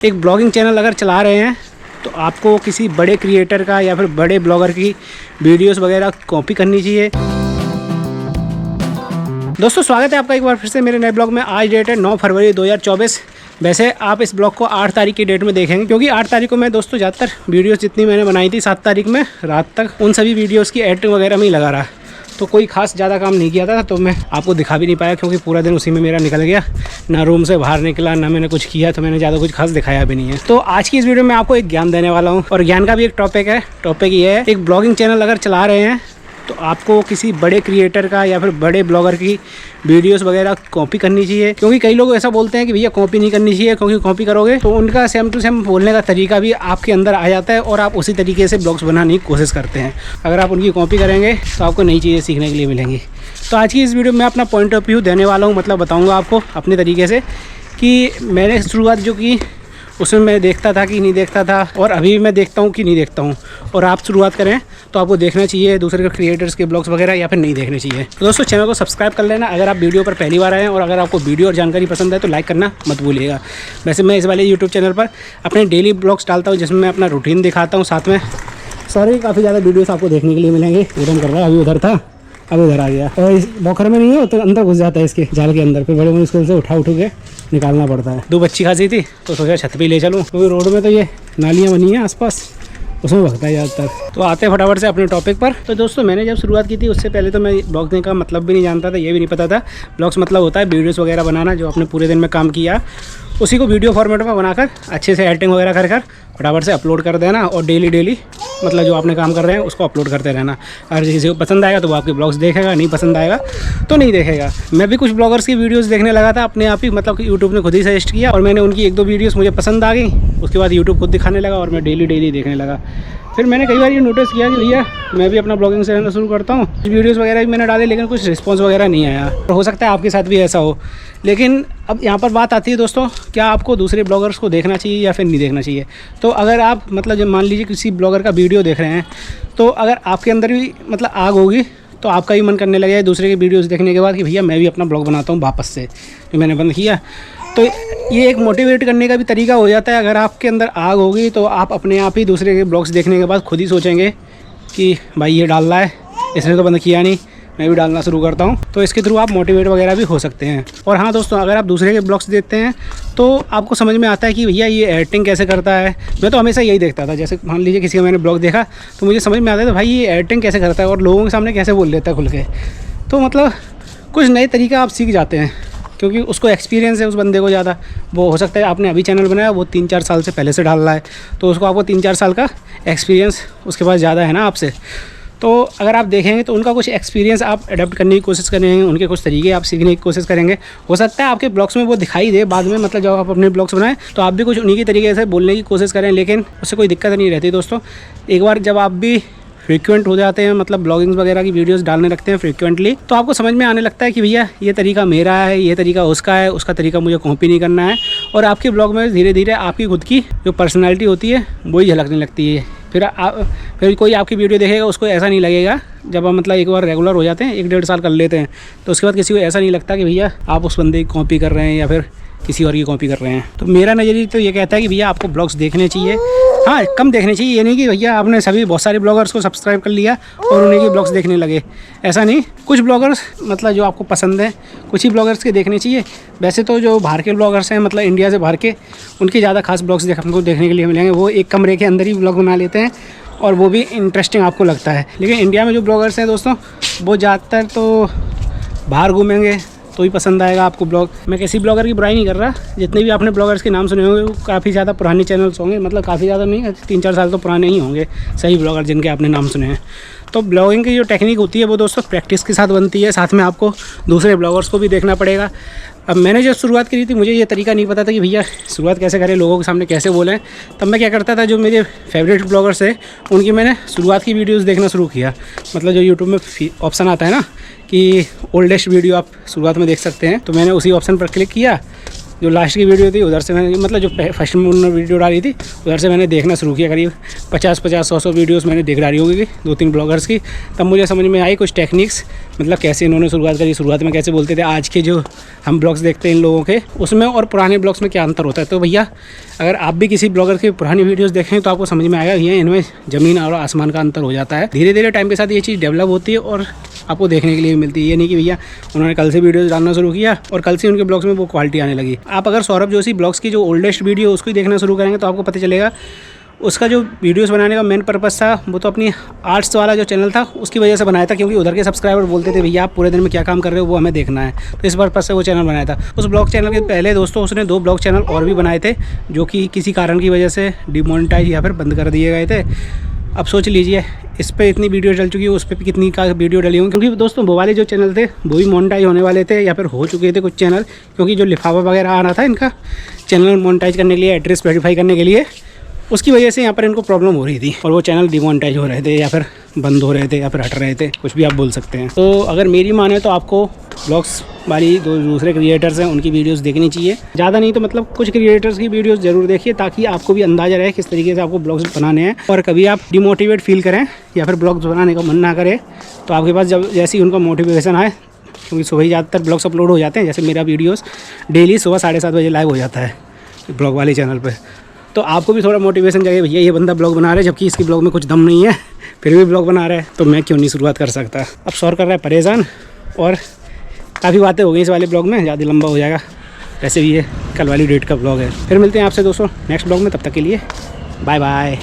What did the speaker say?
एक blogging channel अगर चला रहे हैं तो आपको किसी बड़े क्रिएटर का या फिर बड़े ब्लॉगर की वीडियोस वगैरह कॉपी करनी चाहिए। दोस्तों स्वागत है आपका एक बार फिर से मेरे नए ब्लॉग में। आज डेट है 9 फरवरी 2024। वैसे आप इस ब्लॉग को 8 तारीख की डेट में देखेंगे क्योंकि 8 तारीख को मैं दोस्तों ज़्यादातर वीडियोस जितनी मैंने बनाई थी 7 तारीख में रात तक उन सभी वीडियोस की एडिटिंग वगैरह में ही लगा रहा। तो कोई खास ज़्यादा काम नहीं किया था, तो मैं आपको दिखा भी नहीं पाया क्योंकि पूरा दिन उसी में मेरा निकल गया। ना रूम से बाहर निकला, ना मैंने कुछ किया, तो मैंने ज़्यादा कुछ खास दिखाया भी नहीं है। तो आज की इस वीडियो में आपको एक ज्ञान देने वाला हूँ और ज्ञान का भी एक टॉपिक है। टॉपिक ये है, एक ब्लॉगिंग चैनल अगर चला रहे हैं तो आपको किसी बड़े क्रिएटर का या फिर बड़े ब्लॉगर की वीडियोस वगैरह कॉपी करनी चाहिए। क्योंकि कई लोग ऐसा बोलते हैं कि भैया कॉपी नहीं करनी चाहिए क्योंकि कॉपी करोगे तो उनका सेम टू सेम बोलने का तरीका भी आपके अंदर आ जाता है और आप उसी तरीके से ब्लॉग्स बनाने की कोशिश करते हैं। अगर आप उनकी कॉपी करेंगे तो आपको नई चीज़ें सीखने के लिए मिलेंगी। तो आज की इस वीडियो में अपना पॉइंट ऑफ व्यू देने वाला हूँ, मतलब बताऊँगा आपको अपने तरीके से कि मैंने शुरुआत जो की उसमें मैं देखता था कि नहीं देखता था और अभी मैं देखता हूँ कि नहीं देखता हूँ। और आप शुरुआत करें तो आपको देखना चाहिए दूसरे के क्रिएटर्स के ब्लॉग्स वगैरह या फिर नहीं देखने चाहिए। तो दोस्तों चैनल को सब्सक्राइब कर लेना अगर आप वीडियो पर पहली बार आए हैं, और अगर आपको वीडियो और जानकारी पसंद है तो लाइक करना मत भूलिएगा। वैसे मैं इस वाले यूट्यूब चैनल पर अपने डेली ब्लॉग्स डालता हूँ जिसमें मैं अपना रूटीन दिखाता हूँ, साथ में सारे काफ़ी ज़्यादा वीडियोस आपको देखने के लिए मिलेंगे। उधर कर रहा है, अभी उधर था अब इधर आ गया। और इस बॉकर में नहीं है तो अंदर घुस जाता है इसके जाल के अंदर, फिर बड़े मुश्किल से उठा के निकालना पड़ता है। 2 बच्ची खांसी थी तो सोचा छत पे ले चलूँ क्योंकि रोड में तो ये नालियाँ बनी हैं आसपास, उसमें भगता है ज़्यादातर। तो आते हैं फटाफट से अपने टॉपिक पर। तो दोस्तों मैंने जब शुरुआत की थी उससे पहले तो मैं ब्लॉगिंग का मतलब भी नहीं जानता था, ये भी नहीं पता था। ब्लॉग्स मतलब होता है वीडियोस वगैरह बनाना, जो आपने पूरे दिन में काम किया उसी को वीडियो फॉर्मेट में बनाकर अच्छे से एडिटिंग वगैरह कर फटाफट से अपलोड कर देना और डेली मतलब जो आपने काम कर रहे हैं उसको अपलोड करते रहना। अगर किसी को पसंद आएगा तो वो आपके ब्लॉग्स देखेगा, नहीं पसंद आएगा तो नहीं देखेगा। मैं भी कुछ ब्लॉगर्स की वीडियोस देखने लगा था अपने आप ही, मतलब कि यूट्यूब ने खुद ही सजेस्ट किया और मैंने उनकी 1-2 वीडियोस मुझे पसंद आ गई। उसके बाद यूट्यूब खुद दिखाने लगा और मैं डेली देखने लगा। फिर मैंने कई बार ये नोटिस किया कि भैया मैं भी अपना ब्लॉगिंग चैनल शुरू करता हूँ। वीडियोस वगैरह भी मैंने डाले लेकिन कुछ रिस्पांस वगैरह नहीं आया। तो हो सकता है आपके साथ भी ऐसा हो। लेकिन अब यहाँ पर बात आती है दोस्तों, क्या आपको दूसरे ब्लॉगर्स को देखना चाहिए या फिर नहीं देखना चाहिए। तो अगर आप मतलब जब मान लीजिए किसी ब्लॉगर का वीडियो देख रहे हैं तो अगर आपके अंदर भी मतलब आग होगी तो आपका भी मन करने लगेगा दूसरे के वीडियोस देखने के बाद कि भैया मैं भी अपना ब्लॉग बनाता हूँ वापस से, जो मैंने बंद किया। तो ये एक मोटिवेट करने का भी तरीका हो जाता है। अगर आपके अंदर आग होगी तो आप अपने आप ही दूसरे के ब्लॉग्स देखने के बाद खुद ही सोचेंगे कि भाई ये डाल रहा है, इसने तो बंद किया नहीं, मैं भी डालना शुरू करता हूँ। तो इसके थ्रू आप मोटिवेट वगैरह भी हो सकते हैं। और हाँ दोस्तों, अगर आप दूसरे के ब्लॉग्स देखते हैं तो आपको समझ में आता है कि भैया ये एडिटिंग कैसे करता है। मैं तो हमेशा यही देखता था, जैसे मान लीजिए किसी का मैंने ब्लॉग देखा तो मुझे समझ में आता था भाई ये एडिटिंग कैसे करता है और लोगों के सामने कैसे बोल लेता है खुल के। तो मतलब कुछ नए तरीका आप सीख जाते हैं क्योंकि उसको एक्सपीरियंस है उस बंदे को ज़्यादा। वो हो सकता है आपने अभी चैनल बनाया, वो 3-4 साल से पहले से डाल रहा है, तो उसको आपको 3-4 साल का एक्सपीरियंस उसके पास ज़्यादा है ना आपसे। तो अगर आप देखेंगे तो उनका कुछ एक्सपीरियंस आप अडेप्ट करने की कोशिश करेंगे, उनके कुछ तरीके आप सीखने की कोशिश करेंगे। हो सकता है आपके ब्लॉग्स में वो दिखाई दे बाद में, मतलब जब आप अपने ब्लॉग्स बनाएं तो आप भी कुछ उन्हीं की तरीके से बोलने की कोशिश करें, लेकिन उससे कोई दिक्कत नहीं रहती दोस्तों। एक बार जब आप भी फ्रीक्वेंट हो जाते हैं, मतलब ब्लॉगिंग्स वगैरह की वीडियोस डालने लगते हैं फ्रीक्वेंटली, तो आपको समझ में आने लगता है कि भैया ये तरीका मेरा है, ये तरीका उसका है, उसका तरीका मुझे कॉपी नहीं करना है। और आपके ब्लॉग में धीरे धीरे आपकी खुद की जो पर्सनैलिटी होती है वही झलकने लगती है। फिर कोई आपकी वीडियो देखेगा उसको ऐसा नहीं लगेगा, जब आप मतलब एक बार रेगुलर हो जाते हैं, 1-1.5 साल कर लेते हैं, तो उसके बाद किसी को ऐसा नहीं लगता कि भैया आप उस बंदे की कॉपी कर रहे हैं या फिर किसी और की कॉपी कर रहे हैं। तो मेरा नज़रिया तो ये कहता है कि भैया आपको ब्लॉग्स देखने चाहिए। हाँ, कम देखने चाहिए, ये नहीं कि भैया आपने बहुत सारे ब्लॉगर्स को सब्सक्राइब कर लिया और उन्हीं के ब्लॉग्स देखने लगे, ऐसा नहीं। कुछ ब्लॉगर्स मतलब जो आपको पसंद है कुछ ही ब्लॉगर्स के देखने चाहिए। वैसे तो जो बाहर के ब्लॉगर्स हैं, मतलब इंडिया से बाहर के, उनके ज़्यादा खास ब्लॉग्स हमको देखने के लिए मिलेंगे। वो एक कमरे के अंदर ही ब्लॉग बना लेते हैं और वो भी इंटरेस्टिंग आपको लगता है। लेकिन इंडिया में जो ब्लॉगर्स हैं दोस्तों वो ज़्यादातर तो बाहर घूमेंगे तो ही पसंद आएगा आपको ब्लॉग। मैं किसी ब्लॉगर की बुराई नहीं कर रहा, जितने भी आपने ब्लॉगर्स के नाम सुने होंगे वो काफ़ी ज़्यादा पुराने चैनल्स होंगे, मतलब काफ़ी ज़्यादा नहीं, 3-4 साल तो पुराने ही होंगे सही ब्लॉगर जिनके आपने नाम सुने हैं। तो ब्लॉगिंग की जो टेक्निक होती है वो दोस्तों प्रैक्टिस के साथ बनती है, साथ में आपको दूसरे ब्लॉगर्स को भी देखना पड़ेगा। अब मैंने जब शुरुआत करी थी मुझे ये तरीका नहीं पता था कि भैया शुरुआत कैसे करें, लोगों के सामने कैसे बोलें। तब मैं क्या करता था, जो मेरे फेवरेट ब्लॉगर्स है उनकी मैंने शुरुआत की वीडियोस देखना शुरू किया। मतलब जो यूट्यूब में ऑप्शन आता है ना कि ओल्डेस्ट वीडियो आप शुरुआत में देख सकते हैं, तो मैंने उसी ऑप्शन पर क्लिक किया जो लास्ट की वीडियो थी उधर से मैंने, मतलब जो फर्स्ट वीडियो डाली थी उधर से मैंने देखना शुरू किया। करीब 50-100 वीडियोस मैंने देख डाली होगी 2-3 ब्लॉगर्स की। तब मुझे समझ में आई कुछ टेक्निक्स, मतलब कैसे इन्होंने शुरुआत करी, शुरुआत में कैसे बोलते थे, आज के जो हम ब्लॉग्स देखते हैं इन लोगों के उसमें और पुराने ब्लॉग्स में क्या अंतर होता है। तो भैया अगर आप भी किसी ब्लॉगर की पुरानी वीडियोज़ देखें तो आपको समझ में आएगा ये इनमें ज़मीन और आसमान का अंतर हो जाता है। धीरे धीरे टाइम के साथ ये चीज़ डेवलप होती है और आपको देखने के लिए मिलती है। ये नहीं कि भैया उन्होंने कल से वीडियोस डालना शुरू किया और कल से उनके ब्लॉग्स में वो क्वालिटी आने लगी। आप अगर सौरभ जोशी ब्लॉग्स की जो ओल्डेस्ट वीडियो उसको ही देखना शुरू करेंगे तो आपको पता चलेगा उसका जो वीडियोस बनाने का मेन पर्पस था वो तो अपनी आर्ट्स वाला जो चैनल था उसकी वजह से बनाया था, क्योंकि उधर के सब्सक्राइबर बोलते थे भैया आप पूरे दिन में क्या काम कर रहे हो वो हमें देखना है। तो इस पर्पस से वो चैनल बनाया था। उस ब्लॉग चैनल के पहले दोस्तों उसने 2 ब्लॉग चैनल और भी बनाए थे जो कि किसी कारण की वजह से डिमोनेटाइज या फिर बंद कर दिए गए थे। अब सोच लीजिए इस पर इतनी वीडियो डल चुकी है, उस पर भी कितनी का वीडियो डली होंगी, क्योंकि दोस्तों वो वाले जो चैनल थे वो भी मोनेटाइज होने वाले थे या फिर हो चुके थे कुछ चैनल, क्योंकि जो लिफाफा वगैरह आ रहा था इनका चैनल मोनेटाइज करने के लिए, एड्रेस वेरीफाई करने के लिए, उसकी वजह से यहाँ पर इनको प्रॉब्लम हो रही थी और वो चैनल डिमोनेटाइज हो रहे थे या फिर बंद हो रहे थे या फिर हट रहे थे, कुछ भी आप बोल सकते हैं। तो अगर मेरी माने तो आपको ब्लॉग्स वाली दूसरे क्रिएटर्स हैं उनकी वीडियोस देखनी चाहिए, ज़्यादा नहीं तो मतलब कुछ क्रिएटर्स की वीडियोस ज़रूर देखिए ताकि आपको भी अंदाज़ा रहे किस तरीके से आपको ब्लॉग्स बनाने हैं। और कभी आप डिमोटिवेट फील करें या फिर ब्लॉग्स बनाने का मन ना करे तो आपके पास जब जैसे ही उनका मोटिवेशन आए, क्योंकि सुबह ही ज़्यादातर ब्लॉग्स अपलोड हो जाते हैं, जैसे मेरा वीडियोज़ डेली सुबह 7:30 बजे लाइव हो जाता है ब्लॉग वाले चैनल पर, तो आपको भी थोड़ा मोटिवेशन चाहिए, भैया ये बंदा ब्लॉग बना रहा है जबकि इसकी ब्लॉग में कुछ दम नहीं है फिर भी ब्लॉग बना रहा है तो मैं क्यों नहीं शुरुआत कर सकता। अब सौर कर रहा है परेशान और काफ़ी बातें हो गई इस वाले ब्लॉग में, ज़्यादा लंबा हो जाएगा। वैसे भी ये कल वाली डेट का ब्लॉग है। फिर मिलते हैं आपसे दोस्तों नेक्स्ट ब्लॉग में, तब तक के लिए बाय बाय।